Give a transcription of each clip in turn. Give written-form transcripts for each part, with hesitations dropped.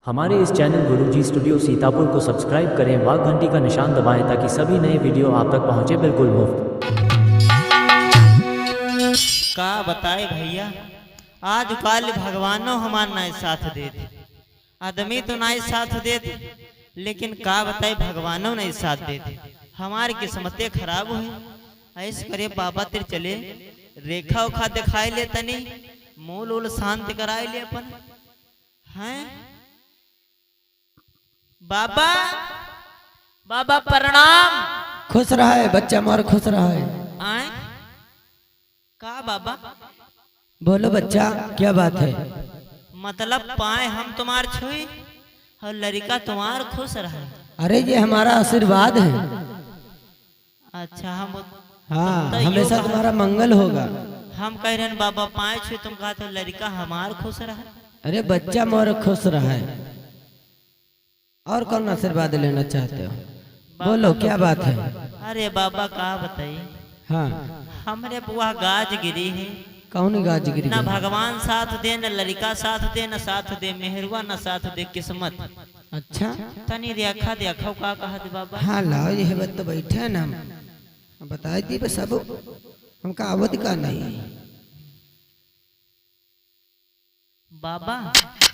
हमारे इस चैनल गुरुजी स्टूडियो सीतापुर को सब्सक्राइब करें व घंटी का निशान दबाएं ताकि सभी नए वीडियो आप तक पहुंचे बिल्कुल मुफ्त। का बताए भैया, आज काल भगवानो हमार नाय साथ देते, आदमी तो नाय साथ देते, लेकिन का बताए भगवानो नहीं साथ देते। हमारी किस्मतें खराब हुई। ऐसे करे बाबा तेरे चले रेखा उखा दिखाई ले, तनी मूल उल शांत कराए ले अपन हैं। बाबा बाबा प्रणाम। खुश रहा है बच्चा मोर, खुश रहा है। आए का बाबा? बोलो बच्चा, क्या बात है? मतलब पाए हम तुम्हार छुई और लड़का तुम्हार खुश रहे। अरे ये हमारा आशीर्वाद है। अच्छा हम हाँ, तो हमेशा यूं तुम्हारा मंगल होगा। हम कह रहे हैं बाबा पाए छुई, तुम कहा तो लड़का हमार खुश रहे। अरे बच्चा मोर खुश रहा है। और कौन आशीर्वाद लेना चाहते हो? बोलो क्या बात है? अरे बाबा का बताइए, हाँ, हमरे बुआ गाज गिरी है। कौन गाजगिरी? न भगवान साथ दे, न लड़का साथ दे, न साथ दे मेहरवा, न साथ दे किस्मत। अच्छा, तनी देखा देखो का कहा दे बाबा। हाँ लाओ, ये बात तो बैठे हैं ना, हम बता दी बस। अब हमका आवत का नहीं बाबा।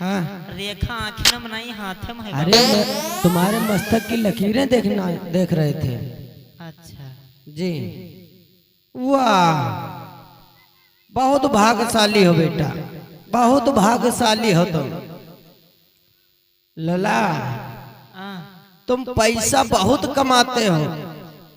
हाँ, रेखा आँखें में नहीं, हाथ में है अरे बाबा। मैं तुम्हारे मस्तक की लकीरें देख रहे थे। अच्छा जी, वाह, बहुत भाग्यशाली हो बेटा, बहुत भाग्यशाली हो तुम। लला, तुम पैसा बहुत कमाते हो,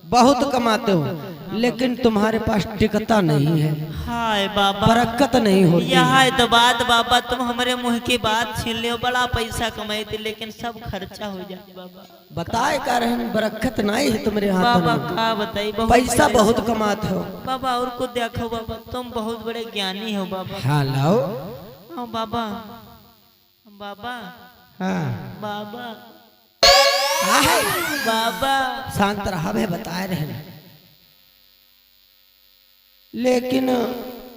बहुत कमाते हो, लेकिन तुम्हारे पास टिकता नहीं है। हाय बाबा, बरकत नहीं होती। यह तो बात बाबा, तुम हमारे मुंह की बात छीन ले। बड़ा पैसा कमाई थी, लेकिन सब खर्चा हो जाए बाबा। बताए का रहे बरकत नहीं है तुम्हारे हाथ बाबा में। का बताई, पैसा बहुत कमाते हो बाबा। और कुछ देखो बाबा, तुम बहुत बड़े ज्ञानी हो बाबा। हाँ लाओ। हाँ बाबा, बाबा हाँ, बाबा हाँ है। बाबा। शांत रहा, वे बताए रहे। लेकिन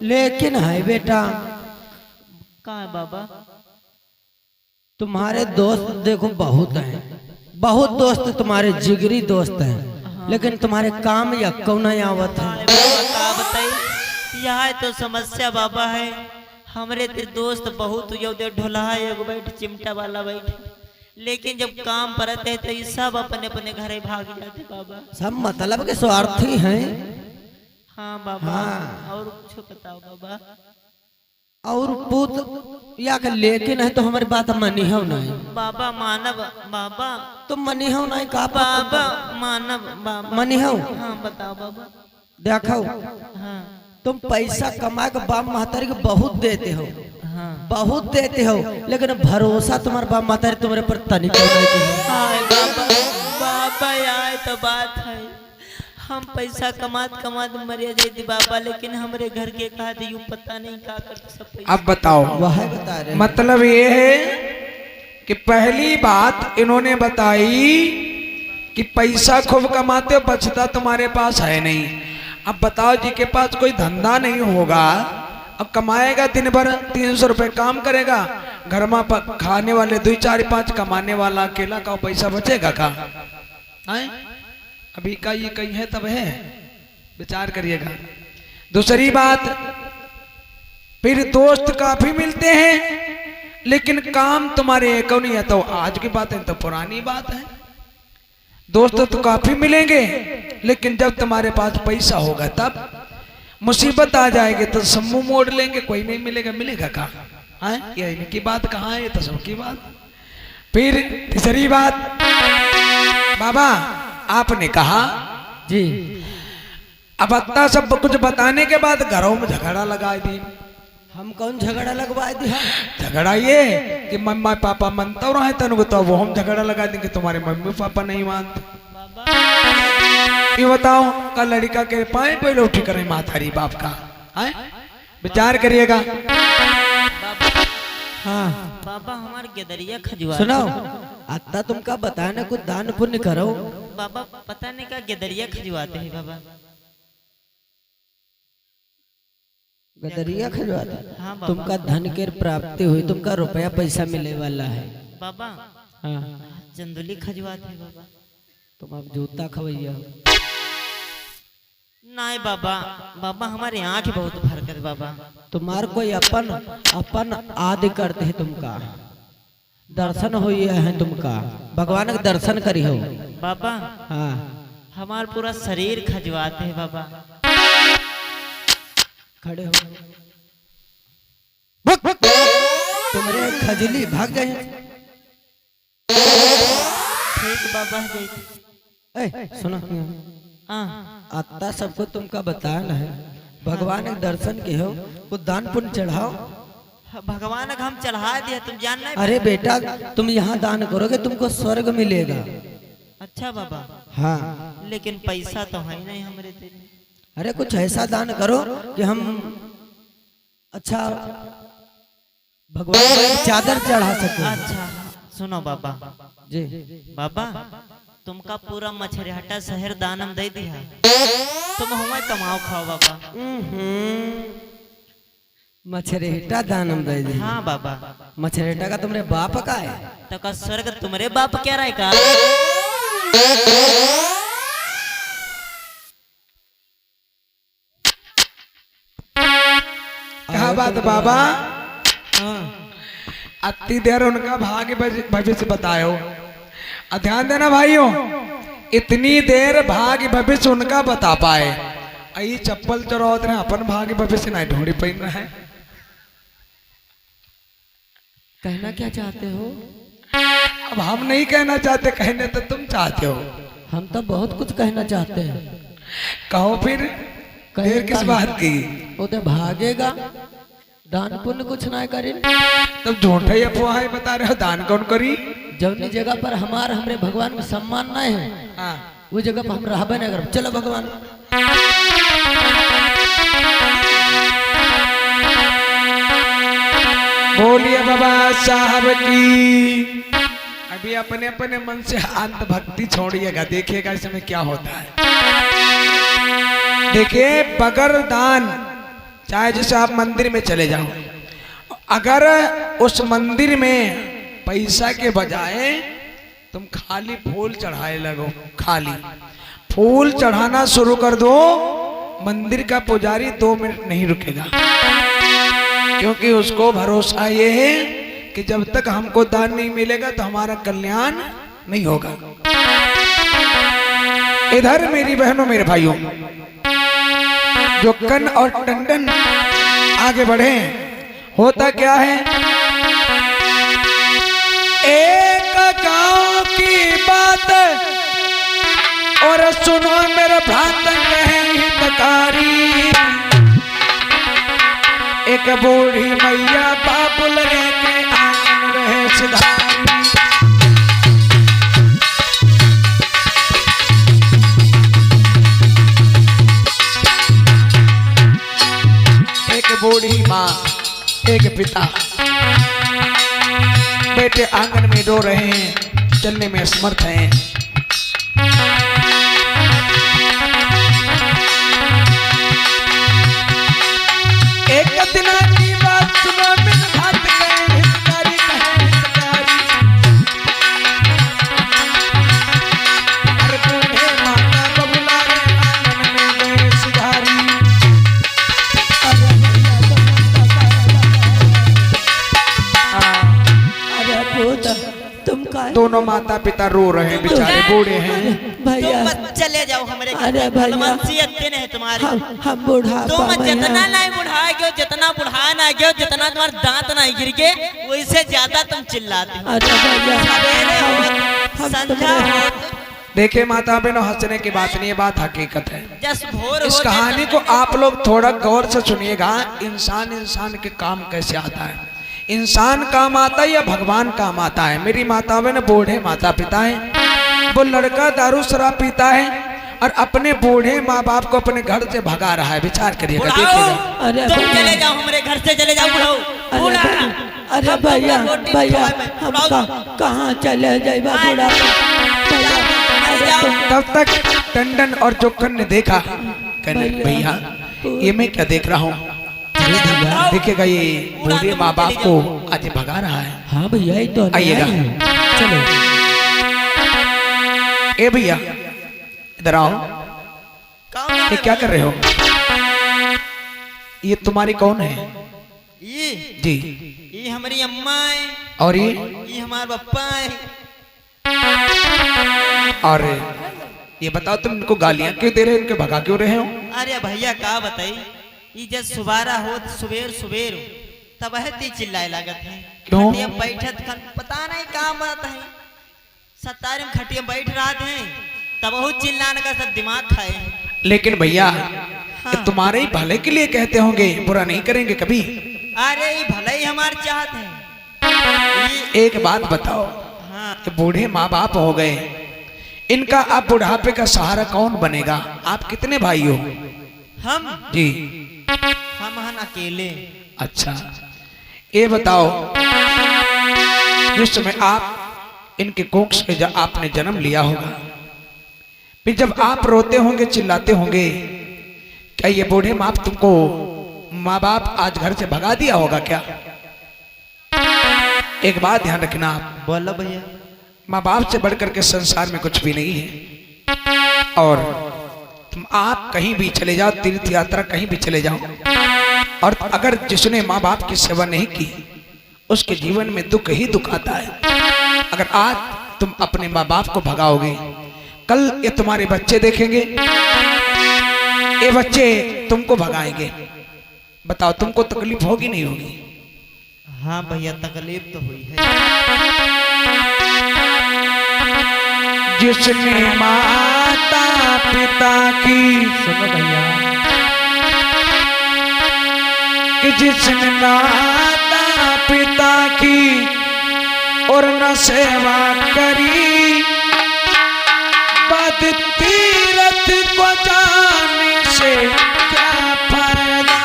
लेकिन है बेटा, कहाँ है बाबा? तुम्हारे दोस्त देखो बहुत हैं, बहुत दोस्त तुम्हारे जिगरी दोस्त हैं, लेकिन तुम्हारे काम या कौन आवत है। बाबा का बताई, यह तो समस्या बाबा है। हमरे ते दोस्त बहुत दे ढोला एगो बैठ चिमटा वाला बैठ, लेकिन जब काम परत है तो ये सब अपने अपने घरे भाग जाते बाबा। सब मतलब के स्वार्थी हैं। हाँ बाबा। हाँ। और कुछ बताओ बाबा। और पूत या के लेकिन है तो हमारी बात मनी हो नहीं। बाबा मानव बाबा, तुम मनी हो नहीं का बाबा मानव बाबा। मनी हो? हाँ बताओ बाबा। देखो, हाँ तुम पैसा कमा के बाप महतारी को बहुत देते हो, हाँ। बहुत देते हो, लेकिन भरोसा तुम्हारे बाप महतारी तुम्हारे पर तनिक नहीं है। हाय बाबा, बाबा यार तो बात है, हम पैसा कमात कमात मरे जाती बाबा, लेकिन हमारे घर के कहा यूं पता नहीं का करते सब पैसा। अब बताओ, वह बता रहे मतलब ये है कि पहली बात इन्होंने बताई कि पैसा खूब कमाते हो, बचता तुम्हारे पास है नहीं। अब बताओ जी के पास कोई धंधा नहीं होगा, अब कमाएगा दिन भर 300 रुपए काम करेगा, घर में खाने वाले 2 4 5 कमाने वाला अकेला का पैसा बचेगा का? आए? अभी का ये कहीं है तब है, विचार करिएगा। दूसरी बात, फिर दोस्त काफी मिलते हैं, लेकिन काम तुम्हारे एक नहीं है। तो आज की बात है तो पुरानी बात है। दोस्त तो काफी मिलेंगे, लेकिन जब तुम्हारे पास पैसा होगा तब मुसीबत आ जाएगी तो समूह मोड़ लेंगे, कोई नहीं मिलेगा। मिलेगा कहाँ? ये इनकी बात कहाँ है, ये तो सबकी बात। फिर तीसरी बात, बाबा आपने कहा जी, अब इतना सब कुछ बताने के बाद घरों में झगड़ा लगा दी। हम कौन झगड़ा लगवा दिया? झगड़ा ये कि मम्मा पापा मानता रहे तन तो वो हम झगड़ा लगा देंगे, तुम्हारे मम्मी पापा नहीं मानते। ये बताओ, कल लड़का के पाए पहले उठी करे मातारी बाप का है, विचार करिएगा। हाँ बाबा हमारे गेदरिया खजुआ सुनो, अत्ता तुमका बताना कुछ दान पुण्य करो। बाबा पता नहीं का गेदरिया खजुआते हैं बाबा। गदरिया खजवाता। हाँ बाबा। तुमका धन के प्राप्ति हुई, तुमका रुपया पैसा मिले वाला है। बाबा हाँ चंदुली खजवाते हैं बाबा। तुम अब जूता खवैया। नहीं बाबा, बाबा हमारे आँख बहुत फरकत बाबा। तुम्हार कोई अपन अपन आदि करते है तुमका, दर्शन हुई है तुमका, भगवान का दर्शन करी हो बाबा। हाँ हमार पूरा शरीर खजवाते हैं बाबा। खड़े हो। तुम्हारे खजली भाग जाए। ठीक बाबा जय। सुनो हाँ आता सबको तुमका बताना है, भगवान के दर्शन के हो, कुछ दान पुण्य चढ़ाओ। भगवान का हम चढ़ा दिया, तुम जान नहीं। अरे बेटा तुम यहाँ दान करोगे तुमको स्वर्ग मिलेगा। अच्छा बाबा। हाँ लेकिन पैसा तो है नहीं हमारे दिल में। अरे कुछ ऐसा दान करो कि हम अच्छा भगवान को चादर चढ़ा सके। अच्छा सुनो बाबा जी बाबा, तुमका पूरा मछरियाटा शहर दानम दे दिया, तुम हमें कमाओ खाओ बाबा। मछरेटा दानम दे दी। हाँ बाबा। मछरेटा का तुम्हारे बाप का है? तो का स्वर्ग तुम्हारे बाप क्या रहा का? क्या बात बाबा, हाँ अति देर उनका भाग्य भविष्य बतायो। ध्यान देना भाइयों, इतनी देर भाग्य भविष्य उनका बता पाए। आई चप्पल चौरावत ने अपन भाग्य भविष्य नहीं ढूंढी पहन रहा है। कहना क्या चाहते हो? अब हम नहीं कहना चाहते, कहने तो तुम चाहते हो। हम तो बहुत कुछ कहना चाहते हैं। कहो फिर, देर किस बात की? वो तो भागेगा, दान पुण्य कुछ ना करे। तब झूठे अफवाह है बता रहे हो, दान कौन करी? जौनी जगह पर हमरे भगवान में सम्मान नहीं है, हाँ वो जगह पर हम रहबे नहीं करब। चलो भगवान। बोलिए बाबा साहब की। अभी अपने अपने मन से अंत भक्ति छोड़िएगा, देखिएगा इस समय क्या होता है। देखिए बगैर दान, चाहे जैसे आप मंदिर में चले जाओ, अगर उस मंदिर में पैसा के बजाय तुम खाली फूल चढ़ाए लगो, खाली फूल चढ़ाना शुरू कर दो, मंदिर का पुजारी 2 मिनट नहीं रुकेगा। क्योंकि उसको भरोसा ये है कि जब तक हमको दान नहीं मिलेगा तो हमारा कल्याण नहीं होगा। इधर मेरी बहनों मेरे भाइयों, जोक्कन और टंडन आगे बढ़े। होता क्या है, एक गांव की बात और सुनो मेरे भ्रात हितकारी। एक बूढ़ी मैया बाबुल के आंगन रहे सिधारी। एक बूढ़ी माँ, एक पिता, बेटे आंगन में रो रहे हैं, चलने में असमर्थ हैं। एक दिन की बात सुनो, बिन भात गए हितकारी कहे हितकारी। अरे बूढ़े माता बबुला रे आंगन में गए सिधारी। अरे पुत्र तुम का दोनों माता पिता रो रहे हैं, बेचारे बूढ़े हैं। भैया तुम मत चले जाओ हमारे घर। अरे भैया, मनसीयतें नहीं तुम्हारी। हम बुढ़ा तुम जितना नहीं बुढ़ा गयो, जितना बुढ़ा ना गयो, जितना तुम्हारे दांत नहीं गिर गए, वैसे ज्यादा तुम चिल्लाते हो। अरे भैया सवेरे हो, संध्या हो, देखिए माता बहनों, हंसने की बात नहीं है, बात हकीकत है। जस भोर हो इस कहानी को आप लोग थोड़ा गौर से सुनिएगा। इंसान के काम कैसे आता है, इंसान काम आता है या भगवान काम आता है। मेरी माता बहन बूढ़े माता पिता है, वो लड़का दारू शराब पीता है और अपने बूढ़े माँ बाप को अपने घर से भगा रहा है। विचार करिएगा, देखिएगा। अरे तुम भैया, चले जाओ हमारे घर से, चले जाओ बुढ़ाओ। अरे भैया भैया हम कहाँ चले जाए बूढ़ा। तब तक टंडन और जोखन ने देखा, कहने भैया ये मैं क्या देख रहा हूँ। अरे भैया, देखिएगा ये बूढ़े माँ बाप को आज भगा रहा है। हाँ भैया ये तो अन्याय आइएगा। है। चलो ए भैया इधर आओ। कौन ये क्या कर रहे हो? ये तुम्हारी कौन है? ये जी। ये हमारी अम्मा है और ये हमारे पप्पा है। और ये बताओ तुम इनको गालियां क्यों दे रहे हो? इनके भगा क्यों रहे हो? अरे भैया का बताई ये जब सुबारा हो सुबेर सुबेर तब है चिल्लाए लागत है। क्यों? खटिया बैठत पता नहीं का बात है। सत्तारी में खटिया बैठ रहा थे तब बहुत चिल्लाने का सब दिमाग खाए। लेकिन भैया हाँ। ये तुम्हारे ही भले के लिए कहते होंगे, बुरा नहीं करेंगे कभी। अरे ये भले ही हमारे चाहत है। एक बात बताओ, हाँ ये बूढ़े माँ बाप हो गए, इनका अब बुढ़ापे का सहारा कौन बनेगा? आप कितने भाई हो? हम जी। हम हन अकेले। अच्छा ये बताओ, जिस समय आप इनके कोख से आपने जन्म लिया होगा, फिर जब आप रोते होंगे चिल्लाते होंगे, क्या ये बूढ़े बाप तुमको माँ बाप आज घर से भगा दिया होगा क्या? एक बात ध्यान रखना आप, बोलो भैया। माँ बाप से बढ़कर के संसार में कुछ भी नहीं है। और तुम आप कहीं भी चले जाओ, तीर्थ यात्रा कहीं भी चले जाओ, और अगर जिसने माँ बाप की सेवा नहीं की उसके जीवन में दुख ही दुख आता है। अगर आज तुम अपने माँ बाप को भगाओगे, कल ये तुम्हारे बच्चे देखेंगे, ये बच्चे तुमको भगाएंगे। बताओ तुमको तकलीफ होगी नहीं होगी? हाँ भैया तकलीफ तो हुई है। जिसने माता पिता की, सुनो भैया, कि जिसने माता पिता की और न सेवा करी, बद तीरथ को जाने से क्या फायदा?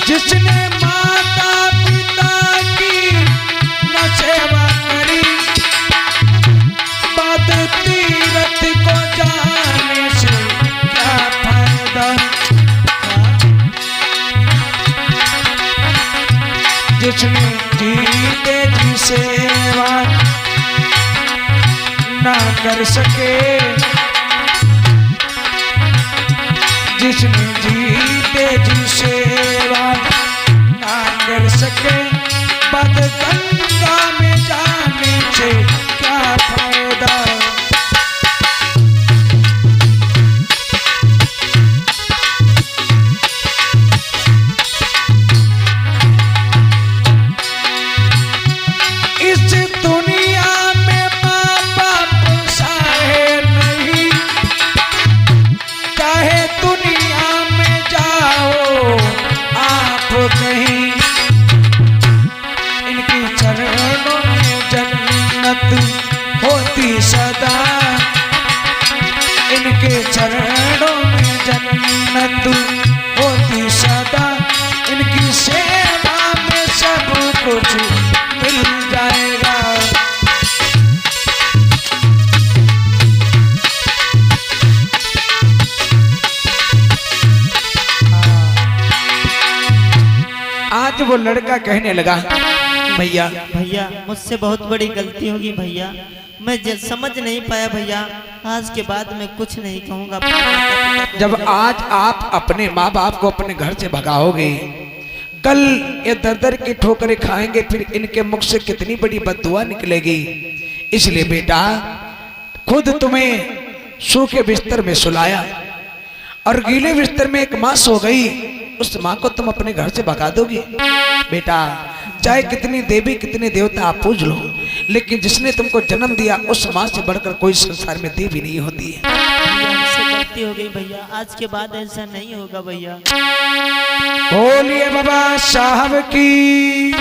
जिसने माता पिता की न सेवा करी, बद तीरथ को जाने से क्या फायदा? जिसने जीते जी सेवा ना कर सके, जिसने जीते जी सेवा ना कर सके, बद गंगा में जाने से क्या फायदा? इस दुनिया में माँ बाप साहे नहीं, चाहे दुनिया में जाओ आप कहीं, इनकी चरणों में जन्नत होती सदा, इनके चरणों में जन्नत होती सदा, इनकी सेवा में सब कुछ मिल जाएगा। आज वो लड़का कहने लगा, भैया भैया मुझसे बहुत बड़ी गलती होगी भैया, मैं समझ नहीं पाया भैया, आज के बाद मैं कुछ नहीं कहूँगा। जब आज आप अपने माँ बाप को अपने घर से भगाओगे, कल ये दर दर की ठोकरें खाएंगे, फिर इनके मुख से कितनी बड़ी बद्दुआ निकलेगी। इसलिए बेटा, खुद तुम्हें सूखे बिस्तर में सुलाया और गीले बिस्तर में एक माँ सो गई, उस माँ को तुम अपने घर से भगा दोगे? बेटा, चाहे कितनी देवी कितने देवता आप पूज लो, लेकिन जिसने तुमको जन्म दिया उस माँ से बढ़कर कोई संसार में देवी नहीं होती है। हमसे गलती हो गई भैया, आज के बाद ऐसा नहीं होगा भैया। बोलिए बाबा साहब की।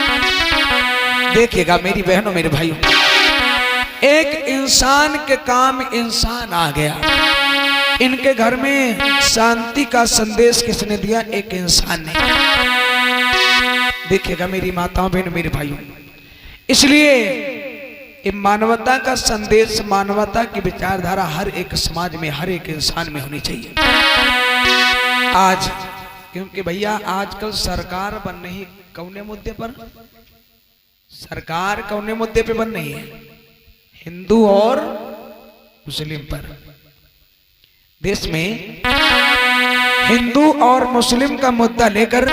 देखिएगा मेरी बहनों मेरे भाइयों, एक इंसान के काम इंसान आ गया। इनके घर में शांति का संदेश किसने दिया? एक इंसान ने। देखिएगा मेरी माताओं बहन मेरे भाइयों, इसलिए ये मानवता का संदेश, मानवता की विचारधारा हर एक समाज में, हर एक इंसान में होनी चाहिए। आज क्योंकि भैया आजकल सरकार बन रही कौने मुद्दे पर, सरकार कौने मुद्दे पे बन रही है, हिंदू और मुस्लिम पर। देश में हिंदू और मुस्लिम का मुद्दा लेकर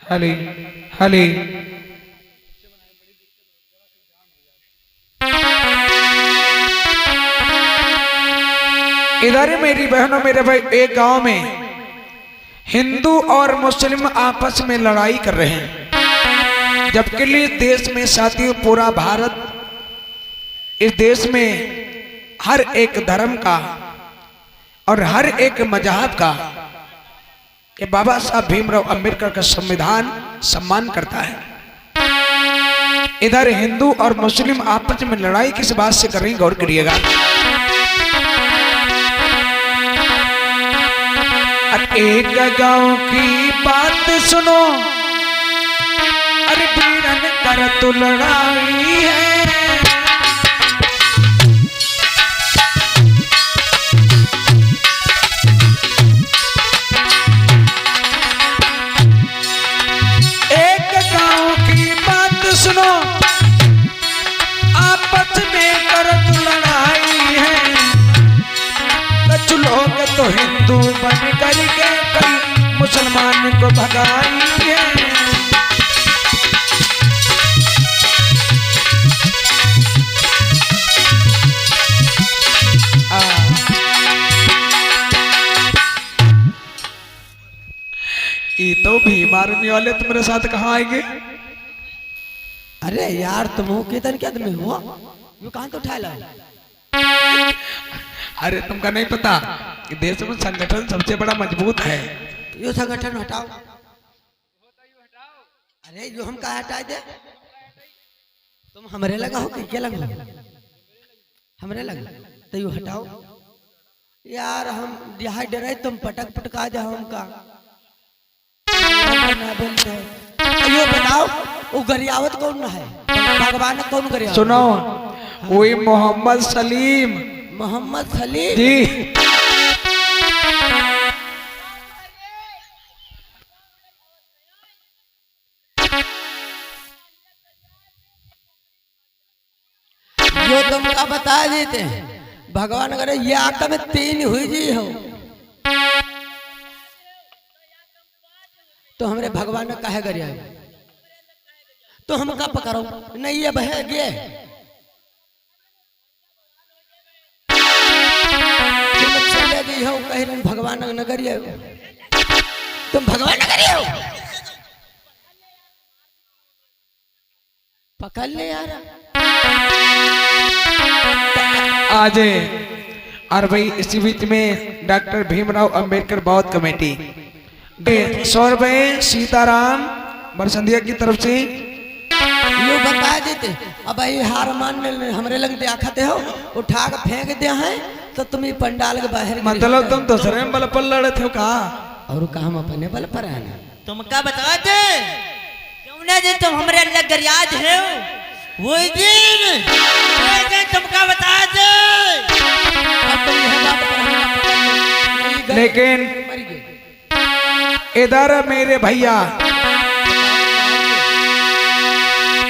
हले हले इधर मेरी बहनों मेरे भाई, एक गांव में हिंदू और मुस्लिम आपस में लड़ाई कर रहे हैं, जबकि लिए देश में साथियों पूरा भारत, इस देश में हर एक धर्म का और हर एक मजहब का ये बाबा साहब भीमराव अंबेडकर का संविधान सम्मान करता है। इधर हिंदू और मुस्लिम आपस में लड़ाई किस बात से कर रही, गौर करिएगा। एक गांव की बात सुनो, अरे वीरन कर तो लड़ाई है, सुनो आपस में करत लड़ाई है, कुछ लोग तो हिंदू बन करके कई मुसलमान को भगाई है। ये तो भी मारने वाले तुम्हारे साथ कहाँ आएंगे? अरे यार तुम हो कितन के आदमी हो, यू कहां तो उठा ला। अरे तुमका नहीं पता कि देश में संगठन सबसे बड़ा मजबूत है। यो संगठन हटाओ। अरे यो हम कहा हटा दे, तुम हमरे लगा हो कि क्या लगा, हमरे लगा तो यू हटाओ यार। हम यहाँ डरे तुम पटक पटका जाओ हमका ना बोलते हैं। यो बताओ वो गरियावत कौन है, भगवान कौन गरियावत? सुनो वही मोहम्मद सलीम। मोहम्मद सलीम जी। जो तुमका बता देते हैं, भगवान अगर ये आका में 3 हुई जी हो तो हमरे भगवान ने कहे गरिया तो हम का पकड़ो नहीं, ये बह गए चले गई हो कह रहे भगवान नगरिया, तुम भगवान नगरिया हो, पकड़ ले यार। आज और भाई इसी बीच में डॉक्टर भीमराव अंबेडकर बौद्ध कमेटी 100 रुपए सीताराम बरसंदिया की तरफ से यो बता देते। अब ये हार मान ले हमरे लग दे आखते हो, उठा के फेंक दे हैं तो तुम ही पंडाल के बाहर मतलब तुम दूसरे में बल पर लड़े थे का, और का हम अपने बल पर आना। तुम का बता दे क्यों ना जे तुम हमरे लग गरियाज है वो दिन तुम का बता दे। लेकिन इधर मेरे भैया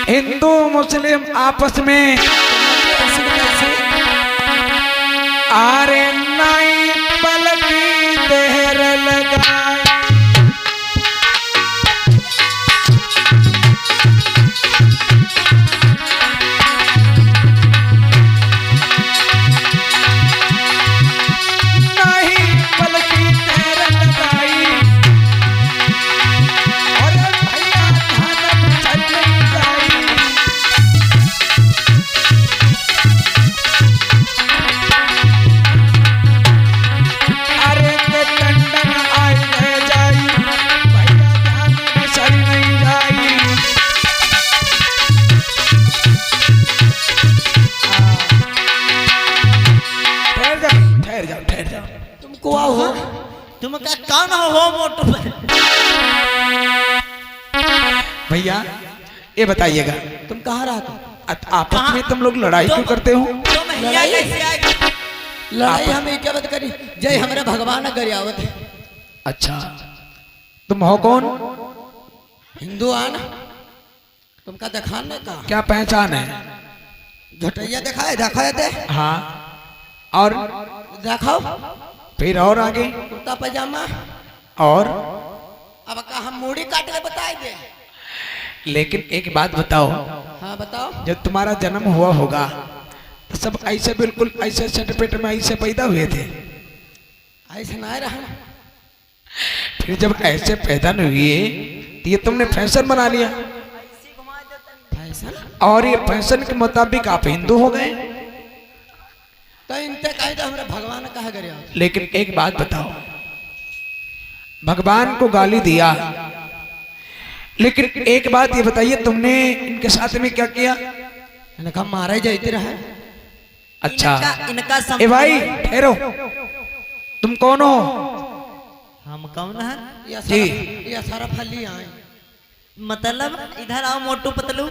हिंदू मुस्लिम आपस में आरे नाई पलकी देर लगाए, भैया ये बताइएगा, तुम कहाँ रहा था? आपस में तुम लोग लड़ाई क्यों करते हो? तुम हिया कैसे आ गए? लड़ाई हमें क्या बात करी? जय हमारे भगवान गरियावत है। अच्छा, तुम हो कौन? हिंदू आन तुमका दिखान नहीं का? क्या पहचान है? झटैया दिखाए दिखाए दे। हाँ, और दिखाओ फिर और आगे कुर्ता पजामा। और अब का हम मूड़ी काट के बताए दे। लेकिन एक बात बताओ, हाँ बताओ। जब तुम्हारा जन्म हुआ होगा तो सब ऐसे बिल्कुल ऐसे सटपेट में ऐसे पैदा हुए थे? ऐसे ना रहा। फिर जब ऐसे पैदा नहीं हुए तो ये तुमने फैशन बना लिया, फैशन? और ये फैशन के मुताबिक आप हिंदू हो गए। तो इनते कहे तो हमारे भगवान कहा गरियावत। लेकिन एक बात बताओ, भगवान को गाली दिया, लेकिन एक बात ये बताइए, तुमने इनके साथ में क्या किया? इनका मारे जाते रहे। अच्छा, इनका ए भाई ठहरो, तुम कौन हो? हम कौन है? जी। ये सारा फली आए। मतलब इधर आओ मोटू पतलू।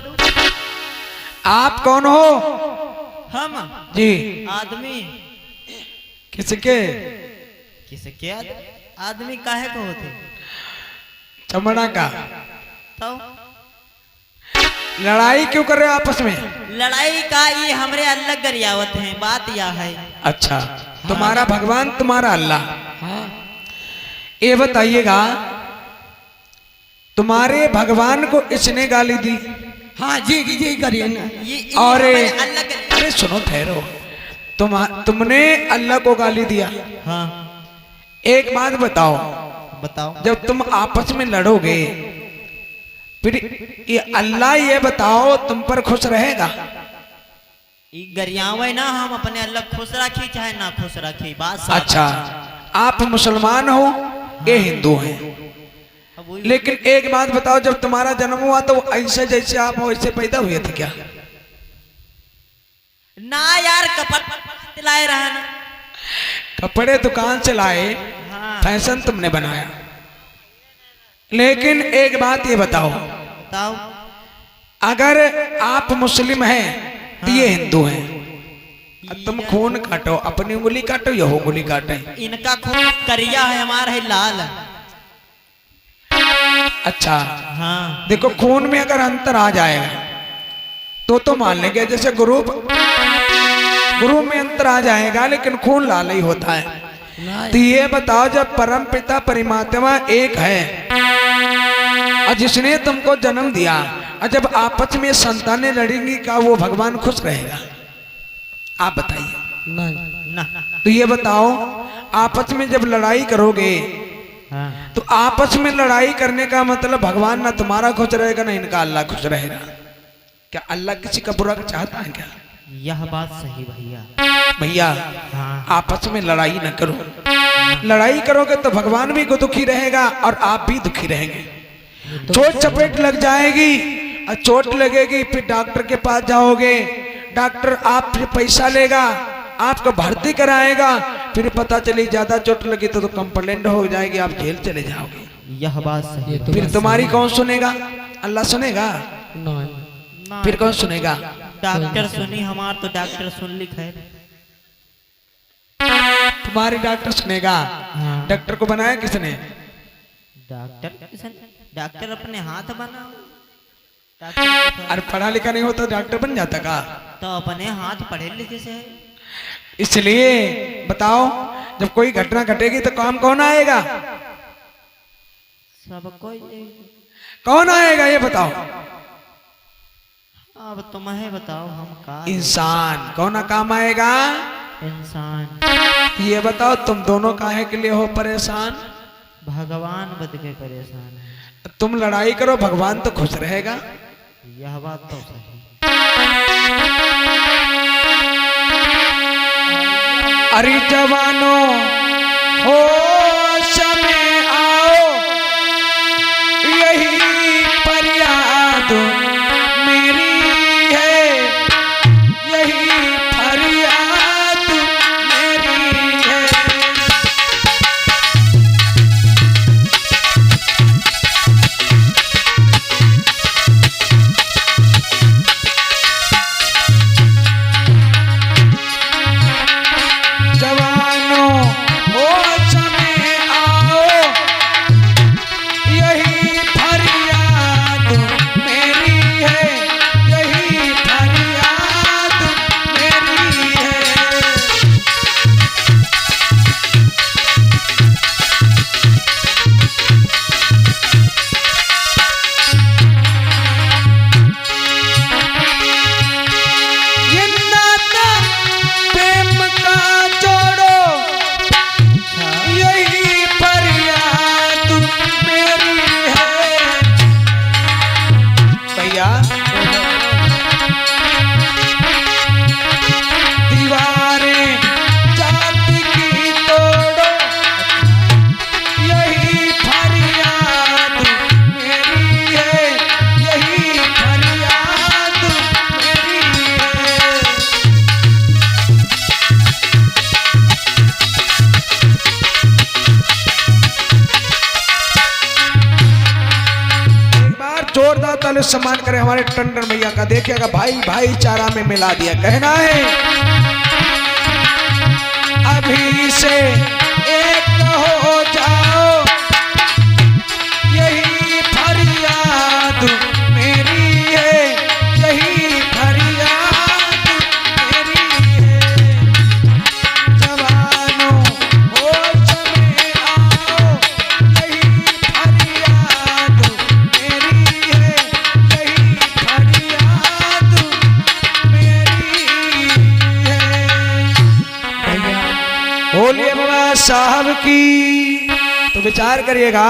आप कौन हो? हम जी। आदमी। किसके? किसके आदमी काहे को होते? चमड़ा का। तो लड़ाई क्यों कर रहे हो आपस में? लड़ाई का ये हमरे अलग गरियावत है, बात यह है। अच्छा, तुम्हारा भगवान तुम्हारा अल्लाह। हाँ ये बताइएगा, तुम्हारे भगवान को इसने गाली दी? हाँ जी जी करिए ना। ये और हमारे अलग अरे सुनो ठहरो, तुमने अल्लाह को गाली दिया। हाँ एक बात बताओ, बताओ। जब तुम आपस में लड़ोगे फिर ये अल्लाह ये बताओ तुम पर खुश रहेगा? ये गरियावे ना, हम अपने अलग खुश रखी चाहे ना खुश रखी, बात साफ। अच्छा, आप मुसलमान हो, ये हिंदू हैं। अब वही- लेकिन एक बात बताओ, जब तुम्हारा जन्म हुआ तो ऐसे जैसे आप हो ऐसे पैदा हुए थे क्या? ना यार, कपड़ दिलाए रहा ना। कपड़े दुकान से लाए, हाँ फैशन तुमने बनाया। लेकिन एक बात ये बताओ, बताओ। अगर आप मुस्लिम हैं तो ये हिंदू हैं, अब तुम खून काटो, अपनी उंगली काटो या उंगली काटे? इनका खून करिया है, हमारा है लाल। अच्छा, हाँ देखो खून में अगर अंतर आ जाएगा तो मान लेंगे, जैसे ग्रुप में अंतर आ जाएगा लेकिन खून लाल ही होता है। तो ये बताओ, जब परम पिता परमात्मा एक है और जिसने तुमको जन्म दिया, और जब आपस में संतानें लड़ेंगी क्या वो भगवान खुश रहेगा? आप बताइए। नहीं। ना। तो ये बताओ, आपस में जब लड़ाई करोगे हाँ तो आपस में लड़ाई करने का मतलब भगवान ना तुम्हारा खुश रहेगा ना इनका अल्लाह खुश रहेगा। क्या अल्लाह किसी का बुरा चाहता है क्या? यह बात सही भैया। भैया हाँ आपस में लड़ाई न करो, लड़ाई करोगे तो भगवान भी को दुखी रहेगा और आप भी दुखी रहेंगे। चोट चपेट लग जाएगी और चोट लगेगी, फिर डॉक्टर के पास जाओगे, डॉक्टर आपसे पैसा लेगा, आपको भर्ती कराएगा, फिर पता चली ज्यादा चोट लगी तो कंप्लेंट हो जाएगी, आप जेल चले जाओगे। यह बात सही। फिर तुम्हारी कौन सुनेगा? अल्लाह सुनेगा? ना, फिर कौन सुनेगा? डॉक्टर सुनी हमार तो डॉक्टर सुन ली खैर। तुम्हारी डॉक्टर सुनेगा? हाँ। डॉक्टर को बनाया किसने? डॉक्टर अपने हाथ बना। डॉक्टर अरे पढ़ा लिखा नहीं होता डॉक्टर बन जाता का? तो अपने हाथ पढ़े लिखे से है। इसलिए बताओ, जब कोई घटना घटेगी तो काम कौन आएगा? सबको कौन आएगा ये बताओ? अब तुम्हें बताओ, हम का इंसान। कौन काम आएगा? इंसान। ये बताओ, तुम दोनों काहे के लिए हो परेशान? भगवान बद के परेशान है। तुम लड़ाई करो, भगवान तो खुश रहेगा। यह बात तो सही। अरे जवानों होश में आओ, यही फरियाद मेरी है, यही फरियाद मेरी है। जोरदार ताली से सम्मान करें हमारे टंडन भैया का। देखिएगा भाई भाईचारा में मिला दिया। कहना है अभी से एक हो जाओ, यही फरियाद मेरी है, यही फरियाद मेरी है। जवानों होश में आओ, यही फरियाद मेरी है, यही फरियाद मेरी है। बोलिए बाबा साहब की। तो विचार करिएगा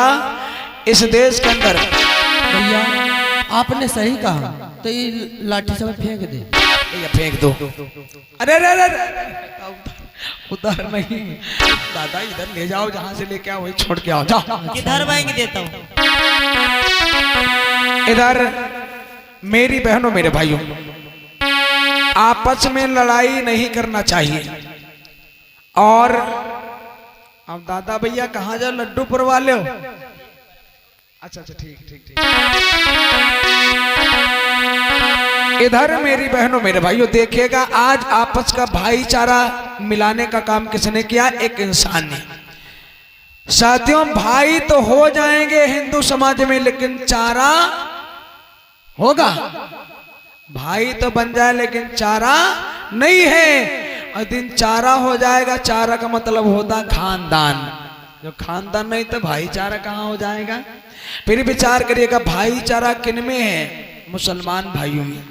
इस देश के अंदर। भैया आपने सही कहा, तो ये लाठी सब फेंक दे। ये फेंक दो। अरे अरे अरे उधर नहीं दादा, इधर ले जाओ, जहां से लेके आओ वही छोड़ के आओ। जाओ किधर बैंक देता हूँ। इधर मेरी बहनों मेरे भाइयों, आपस में लड़ाई नहीं करना चाहिए। और अब दादा भैया कहाँ जाओ, लड्डू पुरवा लो। अच्छा अच्छा ठीक ठीक ठीक। इधर मेरी बहनों मेरे भाइयों देखिएगा, आज आपस का भाईचारा मिलाने का काम किसने किया? एक इंसान ने। साथियों भाई तो हो जाएंगे हिंदू समाज में, लेकिन चारा होगा। भाई तो बन जाए लेकिन चारा नहीं है। और दिन चारा हो जाएगा, चारा का मतलब होता खानदान। जो खानदान नहीं तो भाईचारा कहाँ हो जाएगा? फिर विचार करिएगा भाईचारा किन में है? मुसलमान भाइयों में।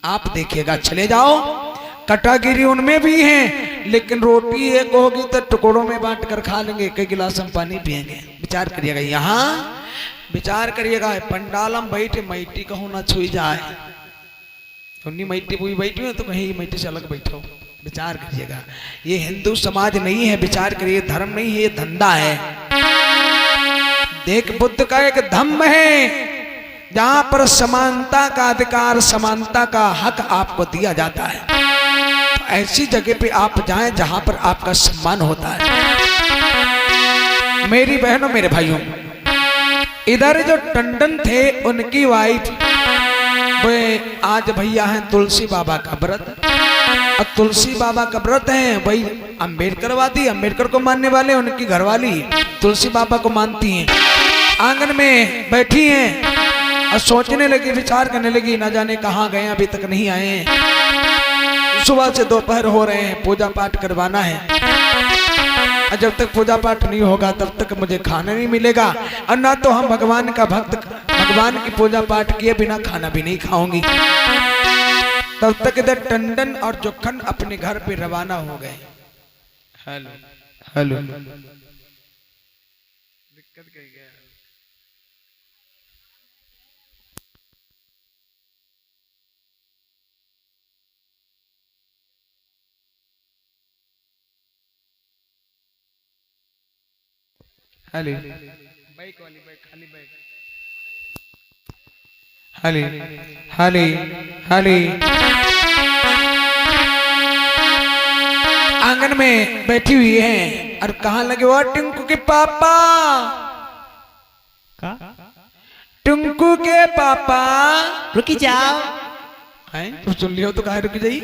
आप देखिएगा, चले जाओ कटागिरी उनमें भी है, लेकिन रोटी एक होगी तो टुकड़ों में बांट कर खा लेंगे, कई गिलास हम पानी पियेंगे। विचार करिएगा, यहाँ विचार करिएगा पंडालम बैठे मैटी कहूँ ना छुई जाए, उन्नी मैटी पूरी बैठी हो तो कहीं मैटी से अलग बैठो। विचार करिएगा, ये हिंदू समाज नहीं है। विचार करिए, धर्म नहीं है, ये धंधा है। देख बुद्ध का एक धम्म है जहां पर समानता का अधिकार, समानता का हक आपको दिया जाता है। ऐसी जगह पे आप जाएं जहां पर आपका सम्मान होता है। मेरी बहनों मेरे भाइयों, इधर जो टंडन थे उनकी वाइफ वे आज भैया हैं तुलसी बाबा का व्रत। और तुलसी बाबा का व्रत है वही अम्बेडकरवादी, अम्बेडकर को मानने वाले, उनकी घरवाली तुलसी बाबा को मानती हैं। आंगन में बैठी हैं और सोचने लगी, विचार करने लगी, ना जाने कहाँ गए, अभी तक नहीं आए हैं। सुबह से दोपहर हो रहे हैं, पूजा पाठ करवाना है। और जब तक पूजा पाठ नहीं होगा तब तक मुझे खाना नहीं मिलेगा, और ना तो हम भगवान का भक्त, भगवान की पूजा पाठ किए बिना खाना भी नहीं खाऊंगी। तब तक इधर टंडन और जोखन अपने घर पे रवाना हो गए। हेलो हेलो दिक्कत कही गया। हेलो बाइक वाली बाइक, खाली बाइक। हाली हाली हाली आंगन में बैठी हुई है और कहाँ लगे वो टिंकू के पापा। का? टिंकू के पापा रुकी जाओ। हैं? तुम सुन लियो तो कहाँ रुक जाई?